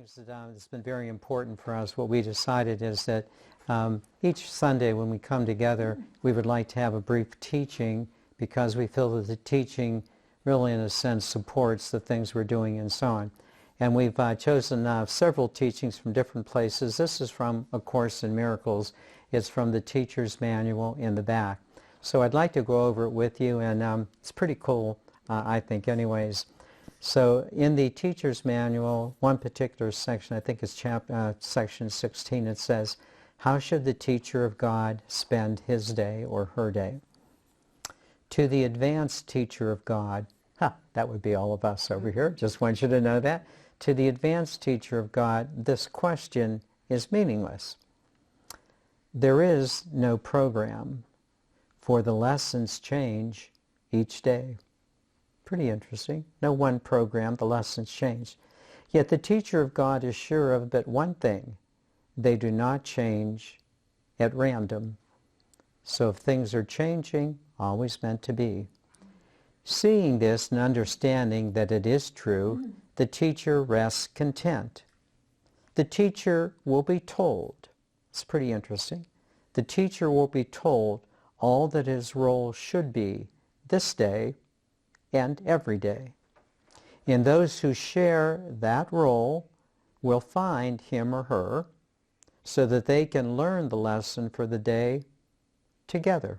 things that's been very important for us, what we decided is that each Sunday when we come together, we would like to have a brief teaching because we feel that the teaching really, in a sense, supports the things we're doing and so on. And we've chosen several teachings from different places. This is from A Course in Miracles. It's from the Teacher's Manual in the back. So I'd like to go over it with you, and it's pretty cool, I think, anyways. So in the Teacher's Manual, one particular section, I think it's section 16, it says, how should the teacher of God spend his day or her day? To the advanced teacher of God, that would be all of us over here, just want you to know that. To the advanced teacher of God, this question is meaningless. There is no program, for the lessons change each day. Pretty interesting. No one program, the lessons change. Yet the teacher of God is sure of but one thing: they do not change at random. So if things are changing, always meant to be. Seeing this and understanding that it is true, the teacher rests content. The teacher will be told, it's pretty interesting, the teacher will be told all that his role should be this day and every day. And those who share that role will find him or her so that they can learn the lesson for the day together.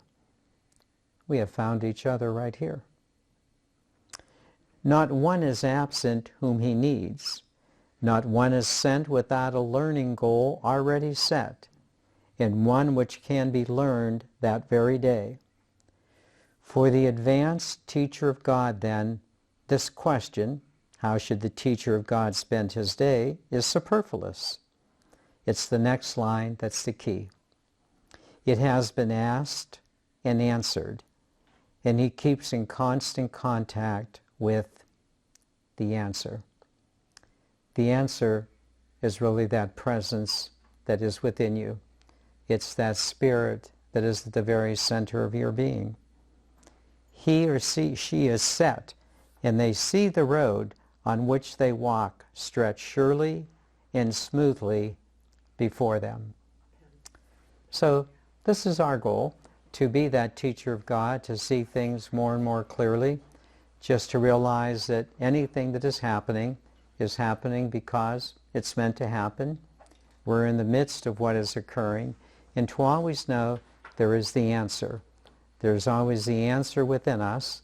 We have found each other right here. Not one is absent whom he needs. Not one is sent without a learning goal already set, and one which can be learned that very day. For the advanced teacher of God, then, this question, how should the teacher of God spend his day, is superfluous. It's the next line that's the key. It has been asked and answered, and he keeps in constant contact with the answer. The answer is really that presence that is within you. It's that spirit that is at the very center of your being. He or she is set, and they see the road on which they walk stretch surely and smoothly before them. So this is our goal, to be that teacher of God, to see things more and more clearly, just to realize that anything that is happening because it's meant to happen. We're in the midst of what is occurring, and to always know there is the answer. There's always the answer within us,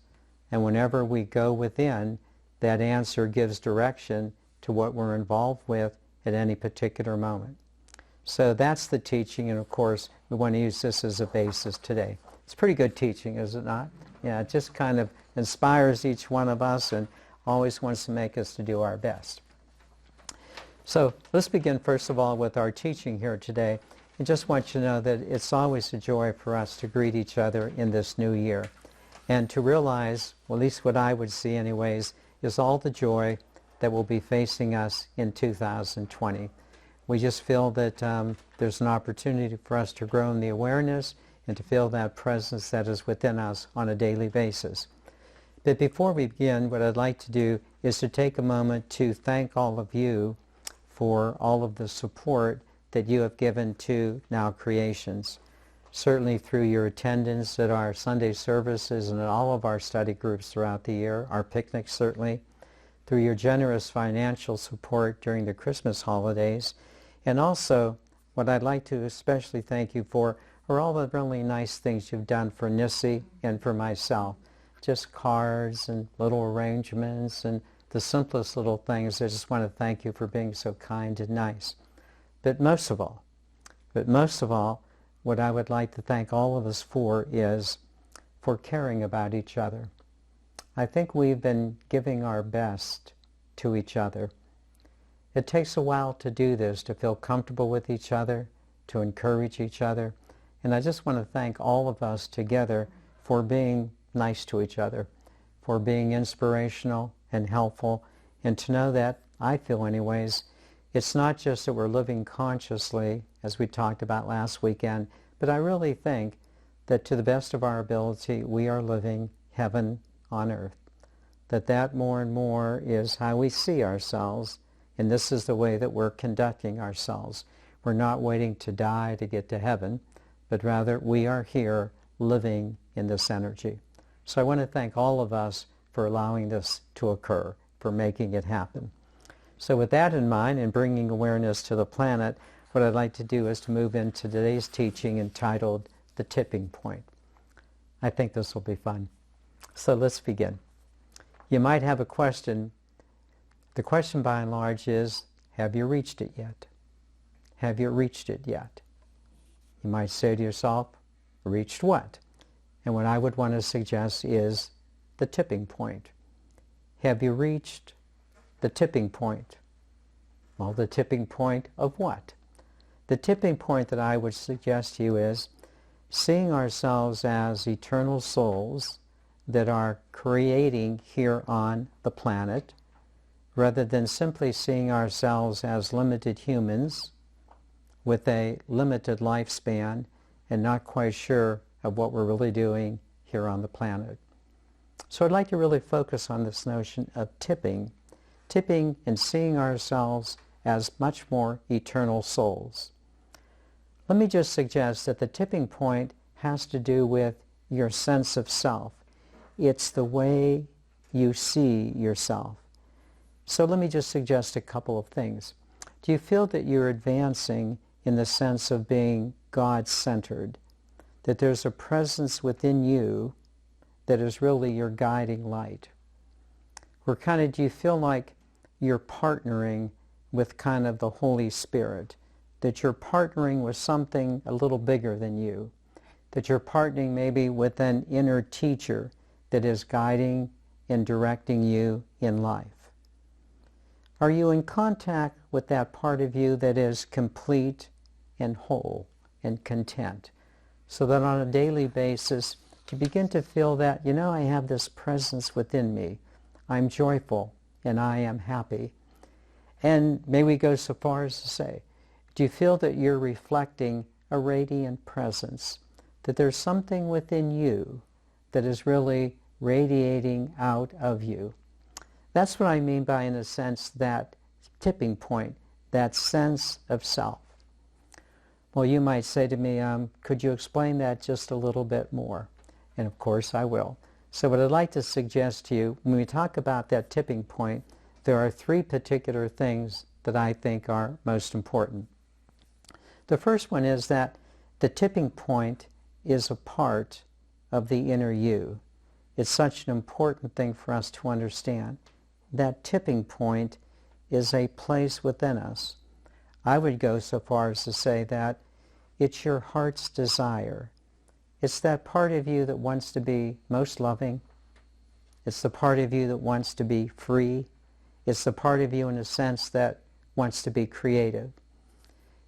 and whenever we go within, that answer gives direction to what we're involved with at any particular moment. So that's the teaching, and of course we want to use this as a basis today. It's pretty good teaching, is it not? Yeah, it just kind of inspires each one of us and always wants to make us to do our best. So let's begin first of all with our teaching here today. I just want you to know that it's always a joy for us to greet each other in this new year and to realize, well, at least what I would see anyways, is all the joy that will be facing us in 2020. We just feel that there's an opportunity for us to grow in the awareness and to feel that presence that is within us on a daily basis. But before we begin, what I'd like to do is to take a moment to thank all of you for all of the support that you have given to Now Creations. Certainly through your attendance at our Sunday services and at all of our study groups throughout the year, our picnics certainly, through your generous financial support during the Christmas holidays, and also what I'd like to especially thank you for are all the really nice things you've done for Nissy and for myself. Just cards and little arrangements and the simplest little things. I just want to thank you for being so kind and nice. But most of all, what I would like to thank all of us for is for caring about each other. I think we've been giving our best to each other. It takes a while to do this, to feel comfortable with each other, to encourage each other. And I just want to thank all of us together for being nice to each other, for being inspirational and helpful, and to know that, I feel anyways, it's not just that we're living consciously, as we talked about last weekend, but I really think that to the best of our ability, we are living heaven on earth. That more and more is how we see ourselves And this is the way that we're conducting ourselves. We're not waiting to die to get to heaven, but rather we are here living in this energy. So I want to thank all of us for allowing this to occur, for making it happen. So with that in mind and bringing awareness to the planet, what I'd like to do is to move into today's teaching entitled The Tipping Point. I think this will be fun. So let's begin. You might have a question. The question by and large is, have you reached it yet? Have you reached it yet? You might say to yourself, reached what? And what I would want to suggest is the tipping point. Have you reached the tipping point? Well, the tipping point of what? The tipping point that I would suggest to you is seeing ourselves as eternal souls that are creating here on the planet, rather than simply seeing ourselves as limited humans with a limited lifespan and not quite sure of what we're really doing here on the planet. So I'd like to really focus on this notion of tipping and seeing ourselves as much more eternal souls. Let me just suggest that the tipping point has to do with your sense of self. It's the way you see yourself. So let me just suggest a couple of things. Do you feel that you're advancing in the sense of being God-centered? That there's a presence within you that is really your guiding light? Or do you feel like you're partnering with kind of the Holy Spirit? That you're partnering with something a little bigger than you? That you're partnering maybe with an inner teacher that is guiding and directing you in life? Are you in contact with that part of you that is complete and whole and content, so that on a daily basis you begin to feel that, I have this presence within me. I'm joyful and I am happy. And may we go so far as to say, do you feel that you're reflecting a radiant presence, that there's something within you that is really radiating out of you? That's what I mean by, in a sense, that tipping point, that sense of self. Well, you might say to me, could you explain that just a little bit more? And of course I will. So what I'd like to suggest to you, when we talk about that tipping point, there are three particular things that I think are most important. The first one is that the tipping point is a part of the inner you. It's such an important thing for us to understand. That tipping point is a place within us. I would go so far as to say that it's your heart's desire. It's that part of you that wants to be most loving. It's the part of you that wants to be free. It's the part of you, in a sense, that wants to be creative.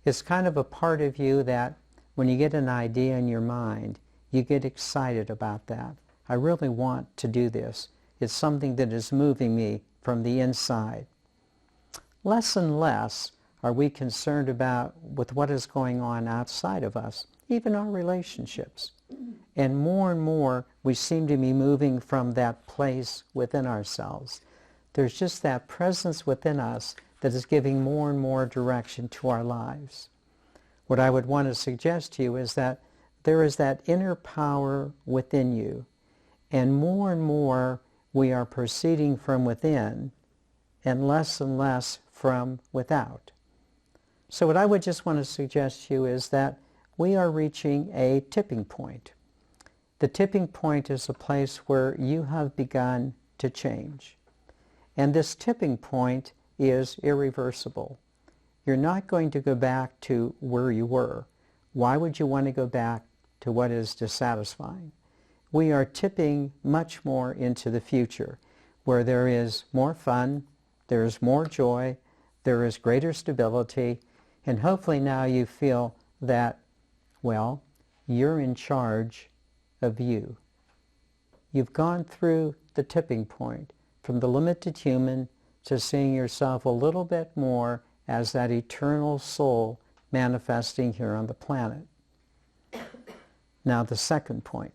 It's kind of a part of you that when you get an idea in your mind, you get excited about that. I really want to do this. It's something that is moving me from the inside. Less and less are we concerned about with what is going on outside of us, even our relationships. And more we seem to be moving from that place within ourselves. There's just that presence within us that is giving more and more direction to our lives. What I would want to suggest to you is that there is that inner power within you, and more we are proceeding from within and less from without. So what I would just want to suggest to you is that we are reaching a tipping point. The tipping point is a place where you have begun to change. And this tipping point is irreversible. You're not going to go back to where you were. Why would you want to go back to what is dissatisfying? We are tipping much more into the future, where there is more fun, there is more joy, there is greater stability, and hopefully now you feel that, well, you're in charge of you. You've gone through the tipping point from the limited human to seeing yourself a little bit more as that eternal soul manifesting here on the planet. Now the second point.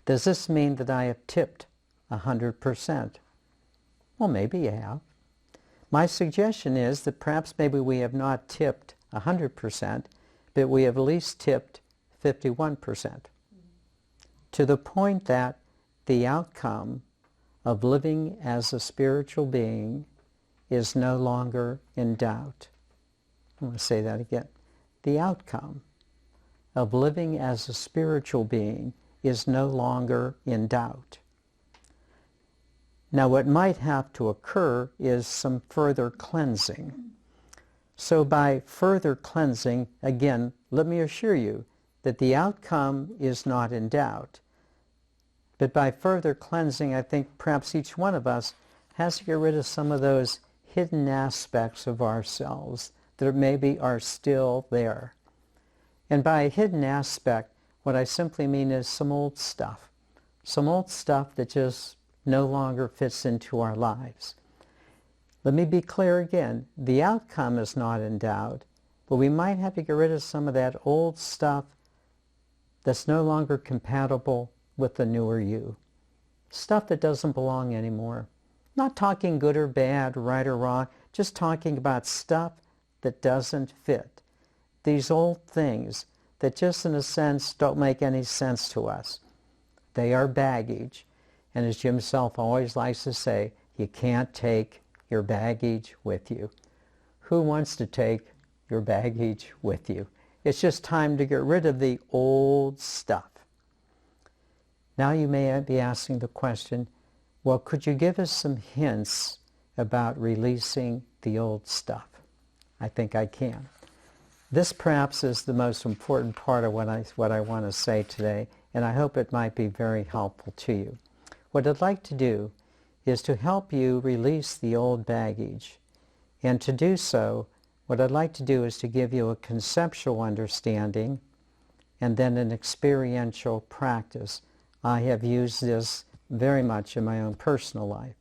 Does this mean that I have tipped 100%? Well, maybe you have. My suggestion is that perhaps maybe we have not tipped 100%, but we have at least tipped 51%, to the point that the outcome of living as a spiritual being is no longer in doubt. I want to say that again. The outcome of living as a spiritual being is no longer in doubt. Now, what might have to occur is some further cleansing. So by further cleansing, again, let me assure you that the outcome is not in doubt. But by further cleansing, I think perhaps each one of us has to get rid of some of those hidden aspects of ourselves that maybe are still there. And by a hidden aspect, what I simply mean is some old stuff that just no longer fits into our lives. Let me be clear again. The outcome is not in doubt, but we might have to get rid of some of that old stuff that's no longer compatible with the newer you. Stuff that doesn't belong anymore. Not talking good or bad, right or wrong, just talking about stuff that doesn't fit. These old things that just in a sense don't make any sense to us. They are baggage. And as Jim Self always likes to say, you can't take your baggage with you. Who wants to take your baggage with you? It's just time to get rid of the old stuff. Now you may be asking the question, well, could you give us some hints about releasing the old stuff? I think I can. This perhaps is the most important part of what I want to say today, and I hope it might be very helpful to you. What I'd like to do is to help you release the old baggage. And to do so, what I'd like to do is to give you a conceptual understanding and then an experiential practice. I have used this very much in my own personal life.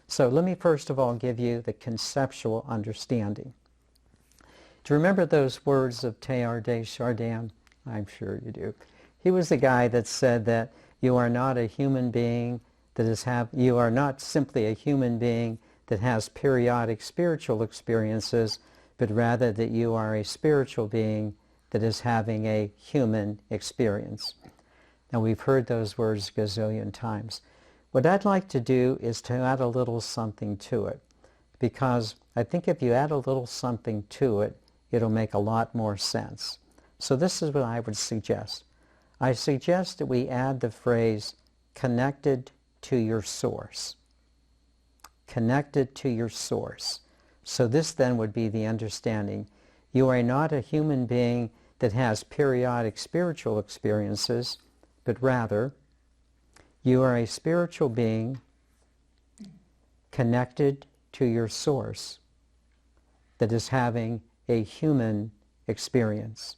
So let me first of all give you the conceptual understanding. Do you remember those words of Teilhard de Chardin? I'm sure you do. He was the guy that said that you are not a human being you are not simply a human being that has periodic spiritual experiences, but rather that you are a spiritual being that is having a human experience. Now we've heard those words a gazillion times. What I'd like to do is to add a little something to it, because I think if you add a little something to it, it'll make a lot more sense. So this is what I would suggest. I suggest that we add the phrase connected to your source. Connected to your source. So this then would be the understanding. You are not a human being that has periodic spiritual experiences, but rather you are a spiritual being connected to your source that is having a human experience.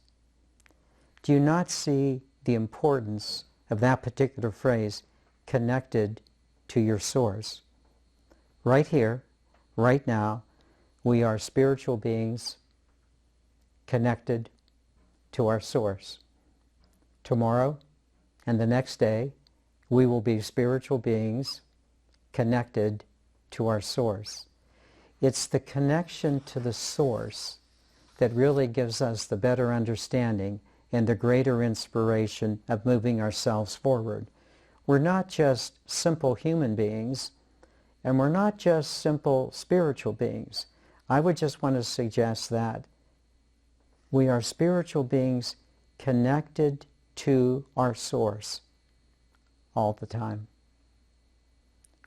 Do you not see the importance of that particular phrase, connected to your source? Right here, right now, we are spiritual beings connected to our source. Tomorrow and the next day, we will be spiritual beings connected to our source. It's the connection to the source that really gives us the better understanding and the greater inspiration of moving ourselves forward. We're not just simple human beings, and we're not just simple spiritual beings. I would just want to suggest that we are spiritual beings connected to our source all the time.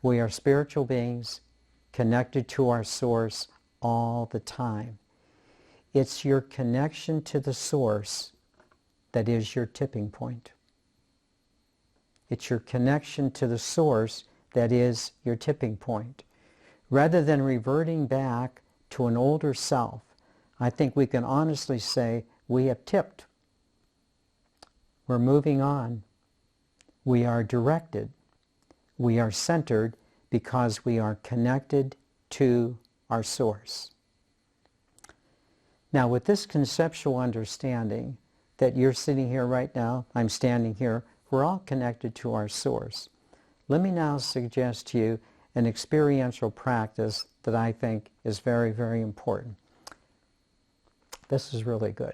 We are spiritual beings connected to our source all the time. It's your connection to the source that is your tipping point. It's your connection to the source that is your tipping point. Rather than reverting back to an older self, I think we can honestly say we have tipped. We're moving on. We are directed. We are centered because we are connected to our source. Now, with this conceptual understanding that you're sitting here right now, I'm standing here, we're all connected to our source. Let me now suggest to you an experiential practice that I think is very, very important. This is really good.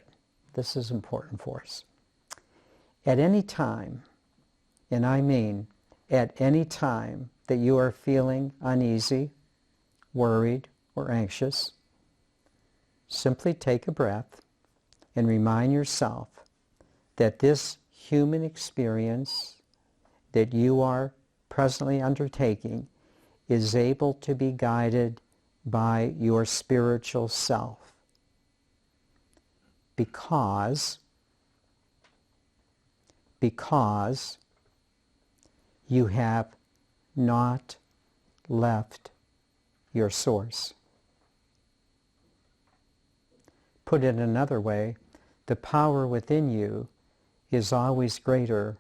This is important for us. At any time, and I mean at any time that you are feeling uneasy, worried, or anxious, simply take a breath and remind yourself that this human experience that you are presently undertaking is able to be guided by your spiritual self, because you have not left your source. Put it another way, the power within you is always greater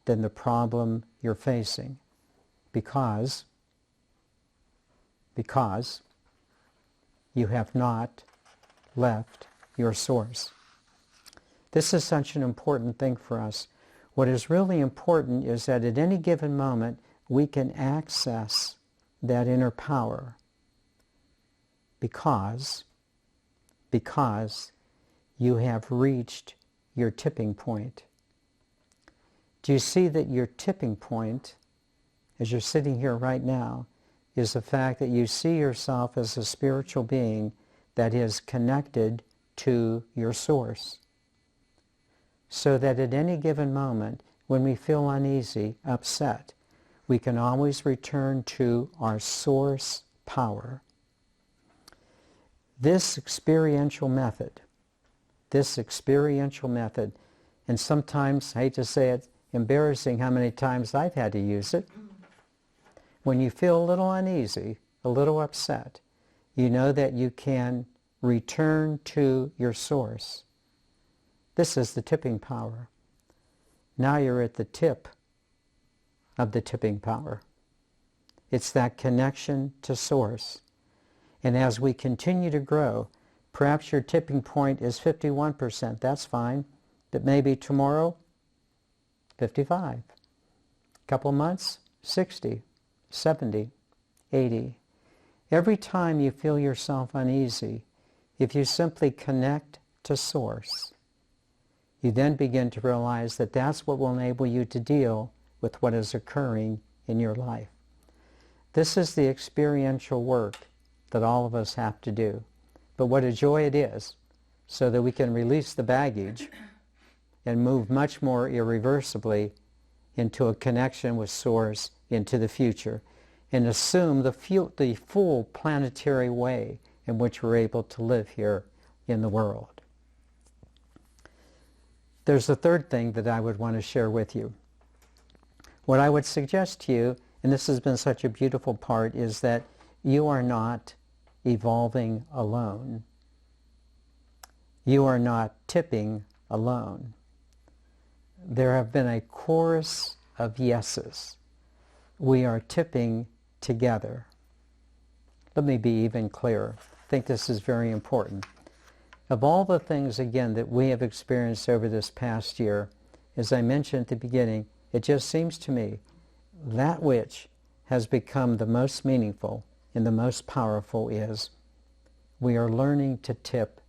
than the problem you're facing, because you have not left your source. This is such an important thing for us. What is really important is that at any given moment we can access that inner power because you have reached your tipping point. Do you see that your tipping point, as you're sitting here right now, is the fact that you see yourself as a spiritual being that is connected to your source? So that at any given moment, when we feel uneasy, upset, we can always return to our source power. This experiential method, and sometimes, I hate to say it, embarrassing how many times I've had to use it. When you feel a little uneasy, a little upset, you know that you can return to your source. This is the tipping power. Now you're at the tip of the tipping power. It's that connection to source. And as we continue to grow, perhaps your tipping point is 51%. That's fine. But maybe tomorrow, 55. Couple months, 60, 70, 80. Every time you feel yourself uneasy, if you simply connect to source, you then begin to realize that that's what will enable you to deal with what is occurring in your life. This is the experiential work that all of us have to do. But what a joy it is, so that we can release the baggage and move much more irreversibly into a connection with Source into the future, and assume the full planetary way in which we're able to live here in the world. There's a third thing that I would want to share with you. What I would suggest to you, and this has been such a beautiful part, is that you are not evolving alone. You are not tipping alone. There have been a chorus of yeses. We are tipping together. Let me be even clearer. I think this is very important. Of all the things, again, that we have experienced over this past year, as I mentioned at the beginning, it just seems to me that which has become the most meaningful and the most powerful is we are learning to tip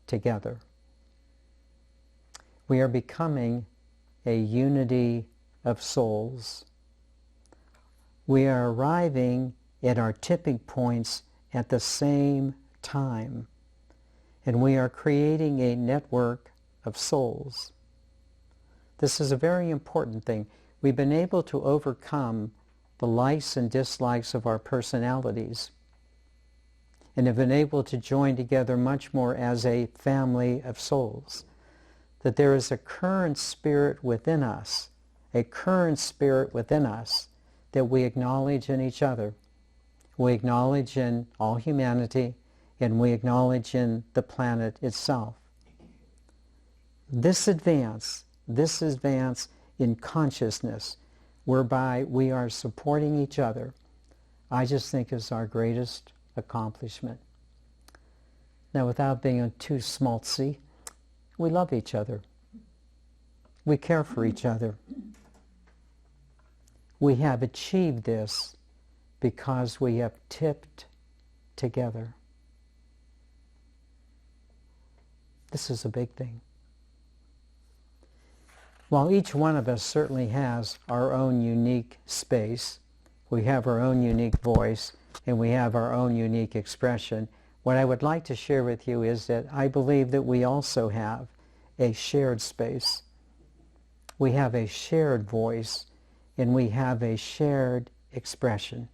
together. We are becoming a unity of souls. We are arriving at our tipping points at the same time. And we are creating a network of souls. This is a very important thing. We've been able to overcome the likes and dislikes of our personalities and have been able to join together much more as a family of souls. That there is a current spirit within us, that we acknowledge in each other. We acknowledge in all humanity, and we acknowledge in the planet itself. This advance in consciousness, whereby we are supporting each other, I just think is our greatest accomplishment. Now, without being too schmaltzy, we love each other. We care for each other. We have achieved this because we have tipped together. This is a big thing. While each one of us certainly has our own unique space, we have our own unique voice, and we have our own unique expression, what I would like to share with you is that I believe that we also have a shared space. We have a shared voice, and we have a shared expression.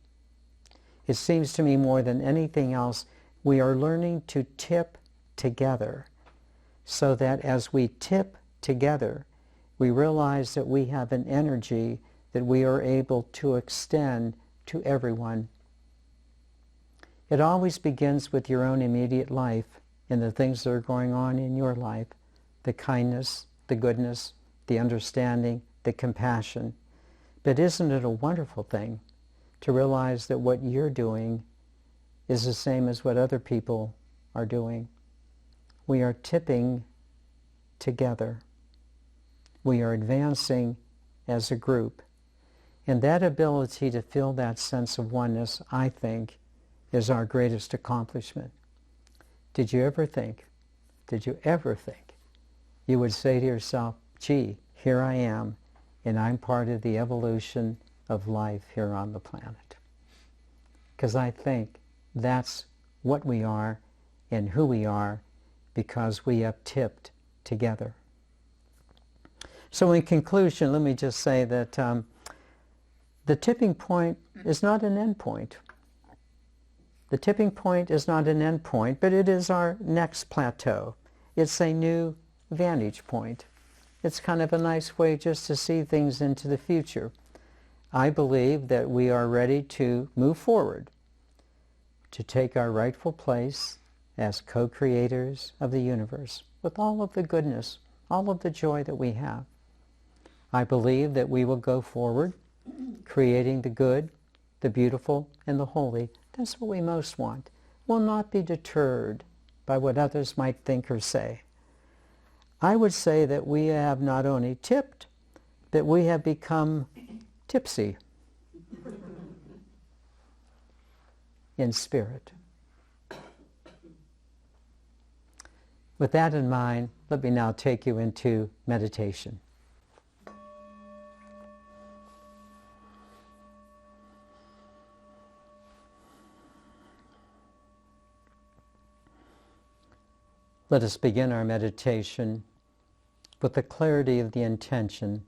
It seems to me more than anything else, we are learning to tip together, so that as we tip together, we realize that we have an energy that we are able to extend to everyone. It always begins with your own immediate life and the things that are going on in your life, the kindness, the goodness, the understanding, the compassion. But isn't it a wonderful thing to realize that what you're doing is the same as what other people are doing? We are tipping together. We are advancing as a group. And that ability to feel that sense of oneness, I think, is our greatest accomplishment. Did you ever think you would say to yourself, gee, here I am, and I'm part of the evolution of life here on the planet? Because I think that's what we are and who we are, because we have tipped together. So in conclusion, let me just say that the tipping point is not an end point. The tipping point is not an end point, but it is our next plateau. It's a new vantage point. It's kind of a nice way just to see things into the future. I believe that we are ready to move forward, to take our rightful place as co-creators of the universe with all of the goodness, all of the joy that we have. I believe that we will go forward, creating the good, the beautiful, and the holy. That's what we most want. We'll not be deterred by what others might think or say. I would say that we have not only tipped, but we have become tipsy in spirit. With that in mind, let me now take you into meditation. Let us begin our meditation with the clarity of the intention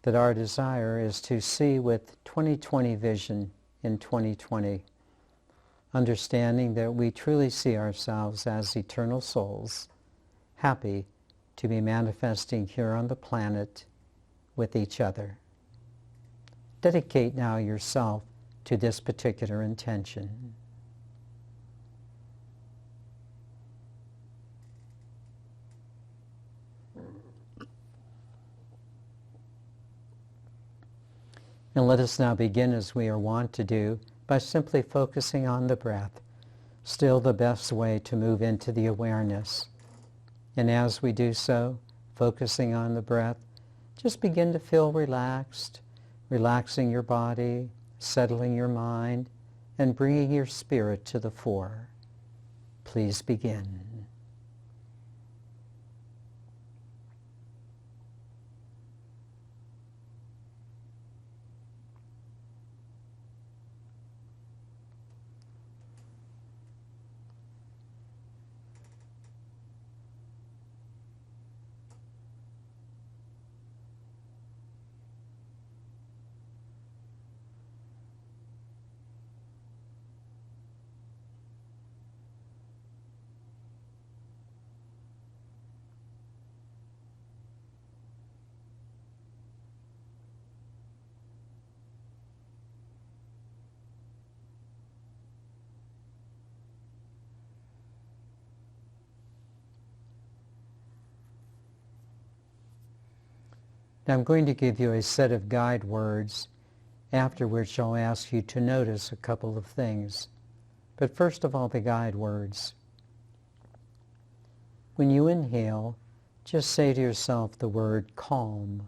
that our desire is to see with 2020 vision in 2020, understanding that we truly see ourselves as eternal souls, happy to be manifesting here on the planet with each other. Dedicate now yourself to this particular intention. And let us now begin, as we are wont to do, by simply focusing on the breath, still the best way to move into the awareness. And as we do so, focusing on the breath, just begin to feel relaxed, relaxing your body, settling your mind, and bringing your spirit to the fore. Please begin. Now I'm going to give you a set of guide words, after which I'll ask you to notice a couple of things. But first of all, the guide words. When you inhale, just say to yourself the word calm.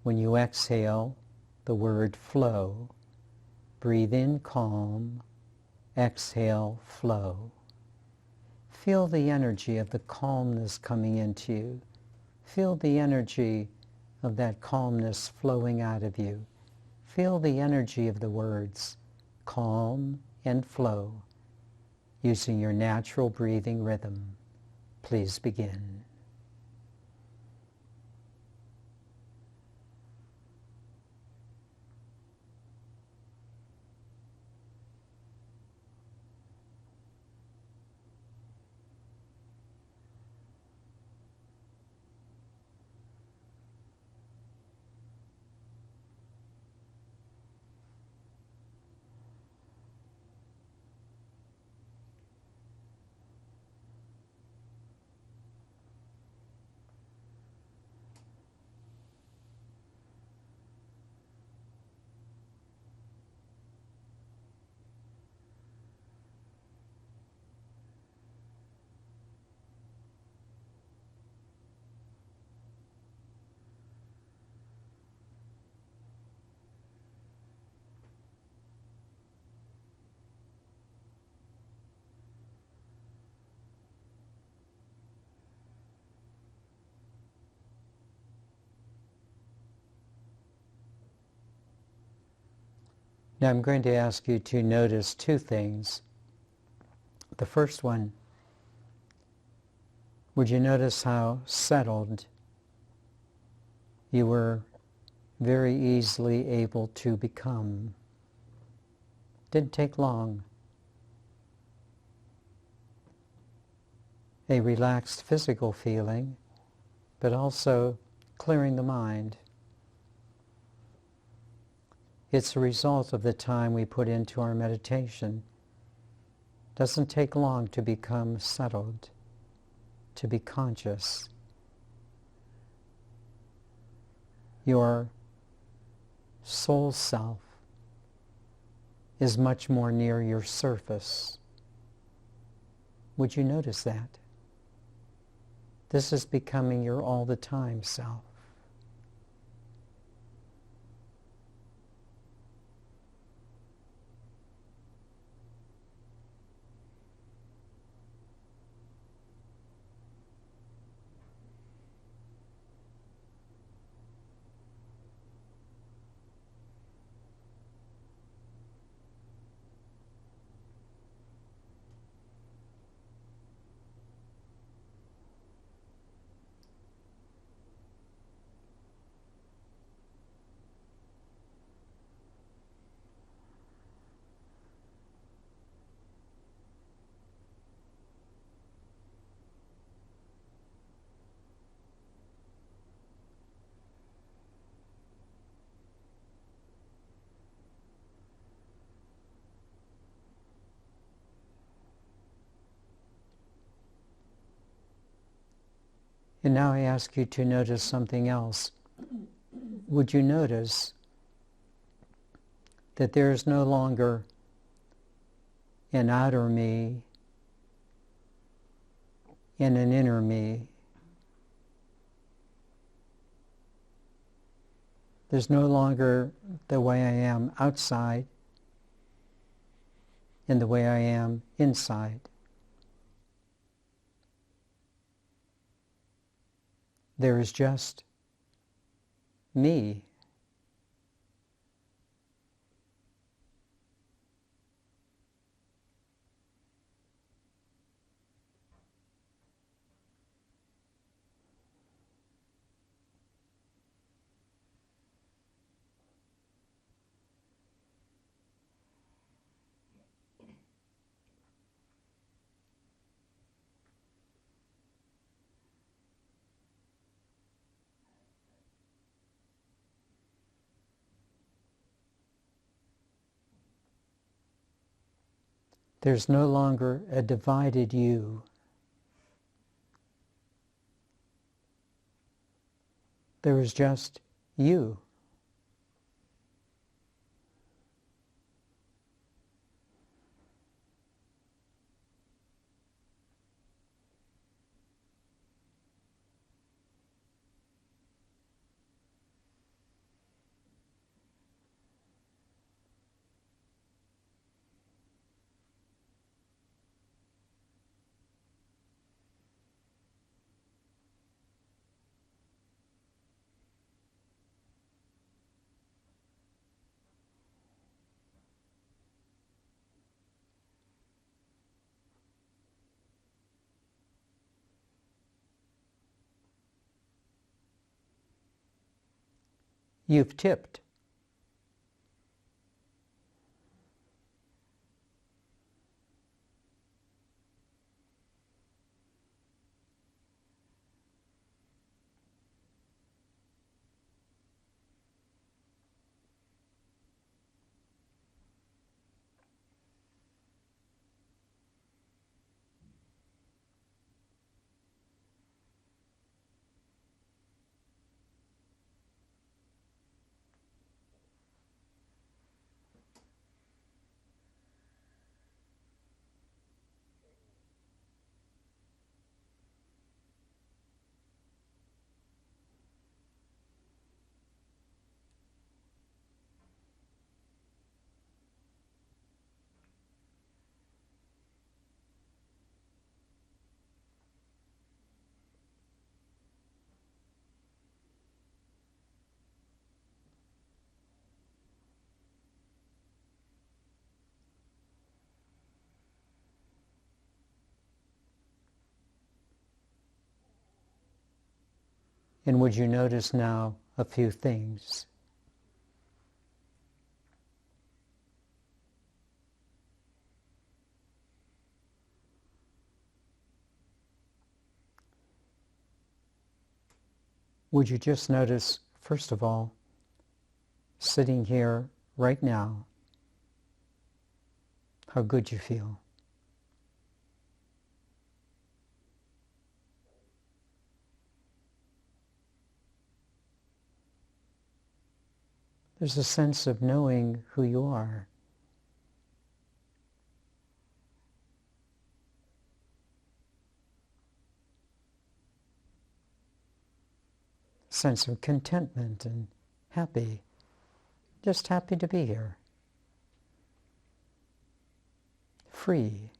When you exhale, the word flow. Breathe in calm, Exhale, flow. Feel the energy of the calmness coming into you. Feel the energy of that calmness flowing out of you. Feel the energy of the words calm and flow using your natural breathing rhythm. Please begin. Now I'm going to ask you to notice two things. The first one, would you notice how settled you were very easily able to become? Didn't take long. A relaxed physical feeling, but also clearing the mind. It's a result of the time we put into our meditation. Doesn't take long to become settled, to be conscious. Your soul self is much more near your surface. Would you notice that? This is becoming your all-the-time self. And now I ask you to notice something else. Would you notice that there is no longer an outer me and an inner me? There's no longer the way I am outside and the way I am inside. There is just me. There's no longer a divided you. There is just you. You've tipped. And would you notice now a few things? Would you just notice, first of all, sitting here right now, how good you feel? There's a sense of knowing who you are. Sense of contentment and happy, just happy to be here. Free.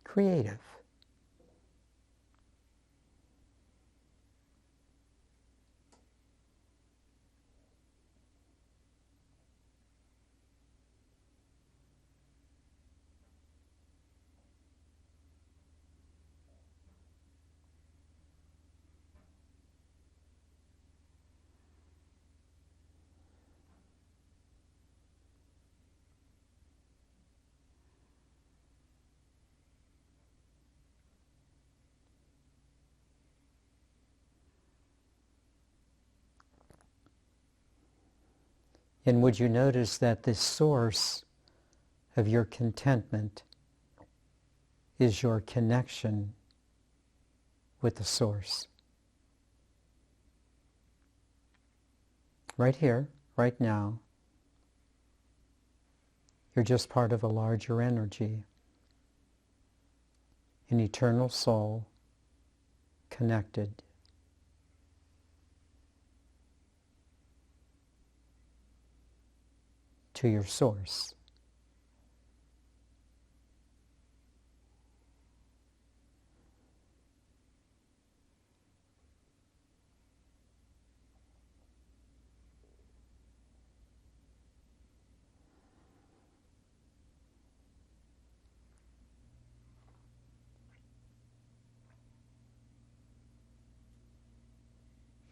Creative. And would you notice that the source of your contentment is your connection with the source? Right here, right now, you're just part of a larger energy, an eternal soul connected. To your source.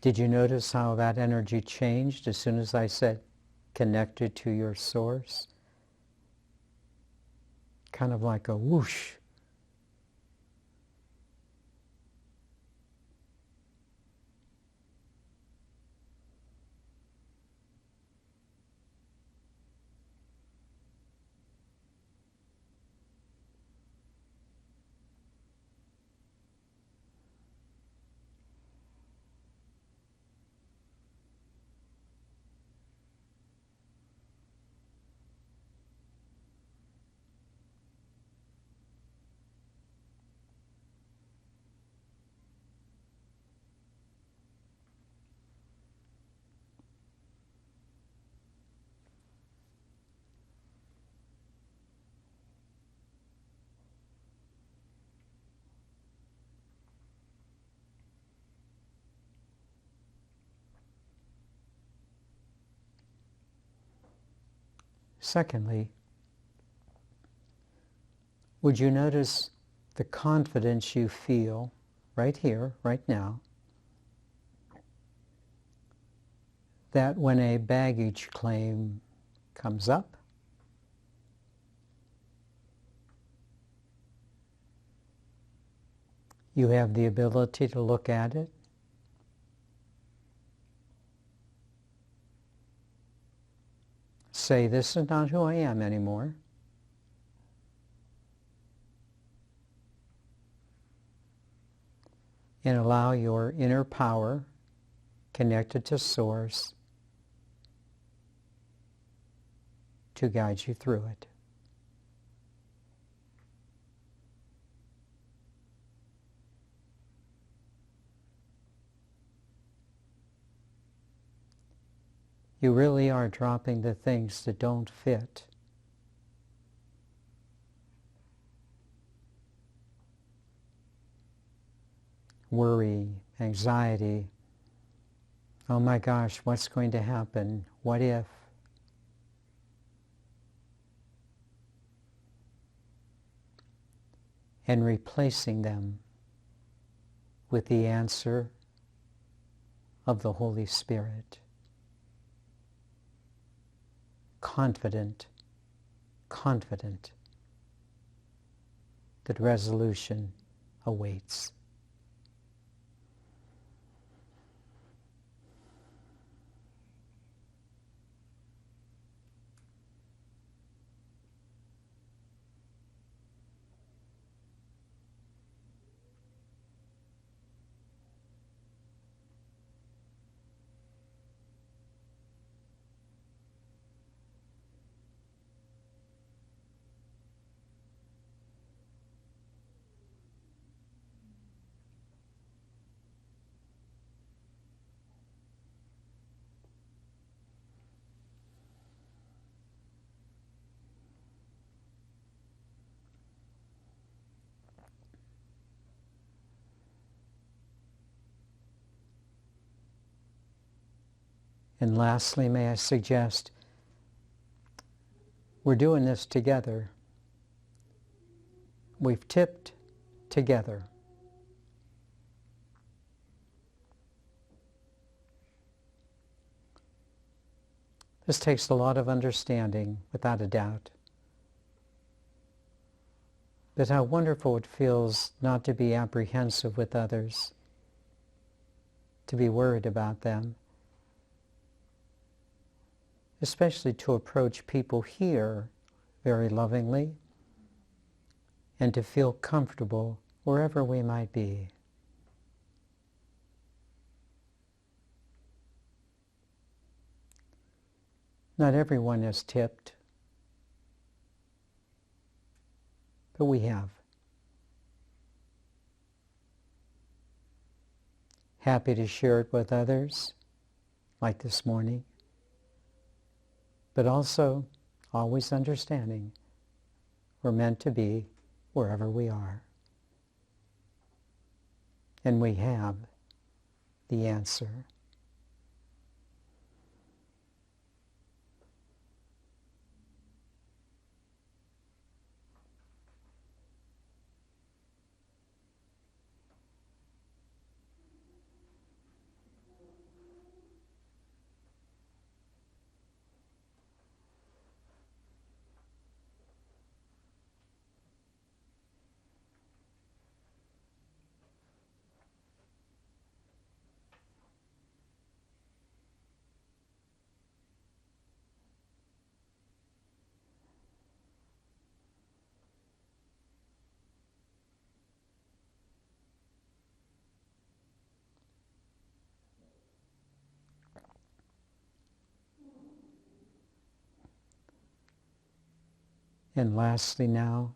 Did you notice how that energy changed as soon as I said connected to your source? Kind of like a whoosh. Secondly, would you notice the confidence you feel right here, right now, that when a baggage claim comes up, you have the ability to look at it, say, this is not who I am anymore, and allow your inner power connected to Source to guide you through it. You really are dropping the things that don't fit. Worry, anxiety, oh my gosh, what's going to happen? What if? And replacing them with the answer of the Holy Spirit. Confident that resolution awaits. And lastly, may I suggest, we're doing this together. We've tipped together. This takes a lot of understanding, without a doubt. But how wonderful it feels not to be apprehensive with others, to be worried about them, especially to approach people here very lovingly, and to feel comfortable wherever we might be. Not everyone is tipped, but we have. Happy to share it with others, like this morning, but also always understanding we're meant to be wherever we are. And we have the answer. And lastly now,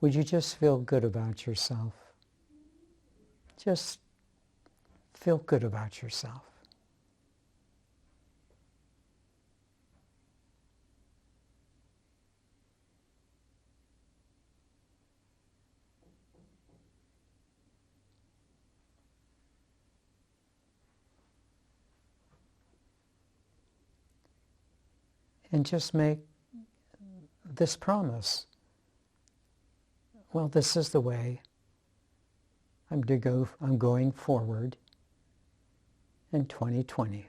would you just feel good about yourself? Just feel good about yourself. And just make this promise. Well, this is the way I'm going forward in 2020.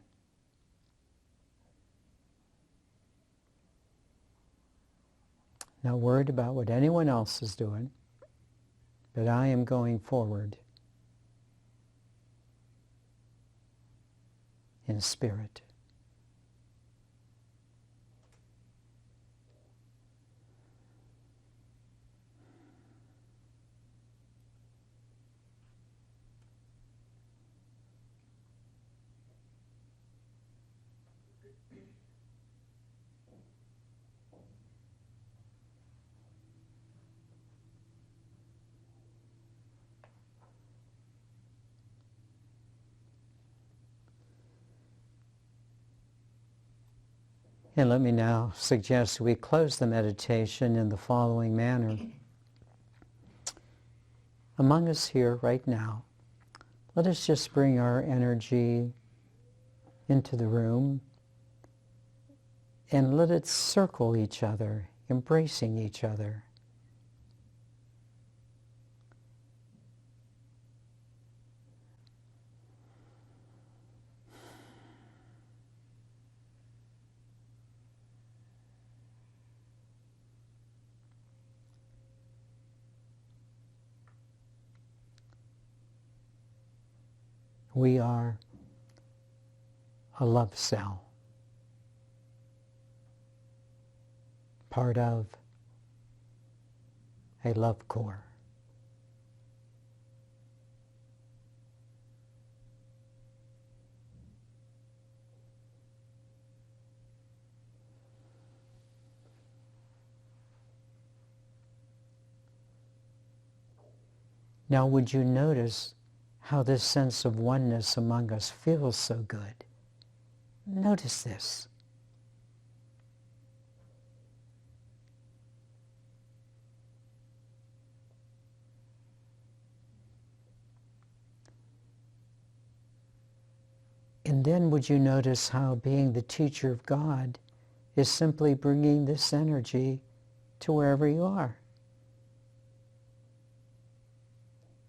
Not worried about what anyone else is doing, but I am going forward in spirit. And let me now suggest we close the meditation in the following manner. Among us here right now, let us just bring our energy into the room and let it circle each other, embracing each other. We are a love cell, part of a love core. Now, would you notice how this sense of oneness among us feels so good? Notice this. And then would you notice how being the teacher of God is simply bringing this energy to wherever you are?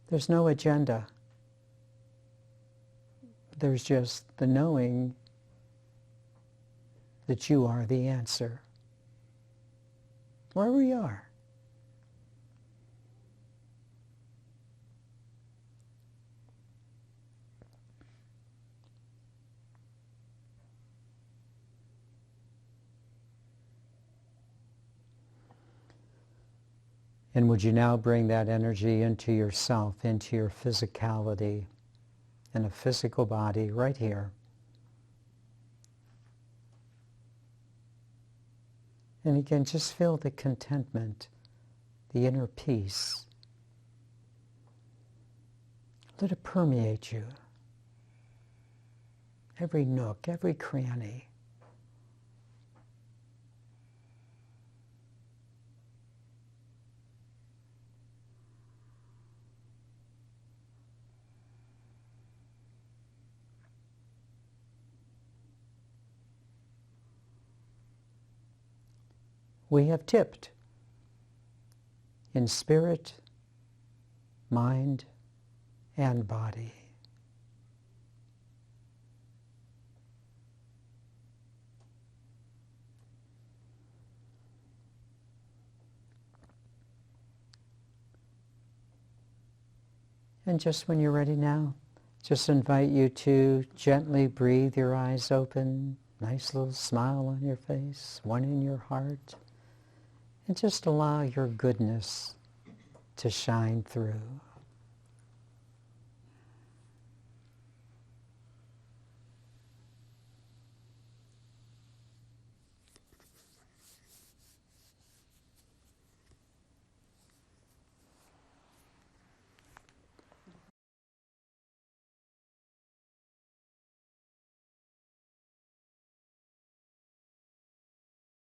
There's no agenda. There's just the knowing that you are the answer, wherever you are. And would you now bring that energy into yourself, into your physicality, in a physical body right here. And again, just feel the contentment, the inner peace. Let it permeate you. Every nook, every cranny. We have tipped in spirit, mind, and body. And just when you're ready now, just invite you to gently breathe your eyes open, nice little smile on your face, one in your heart. And just allow your goodness to shine through.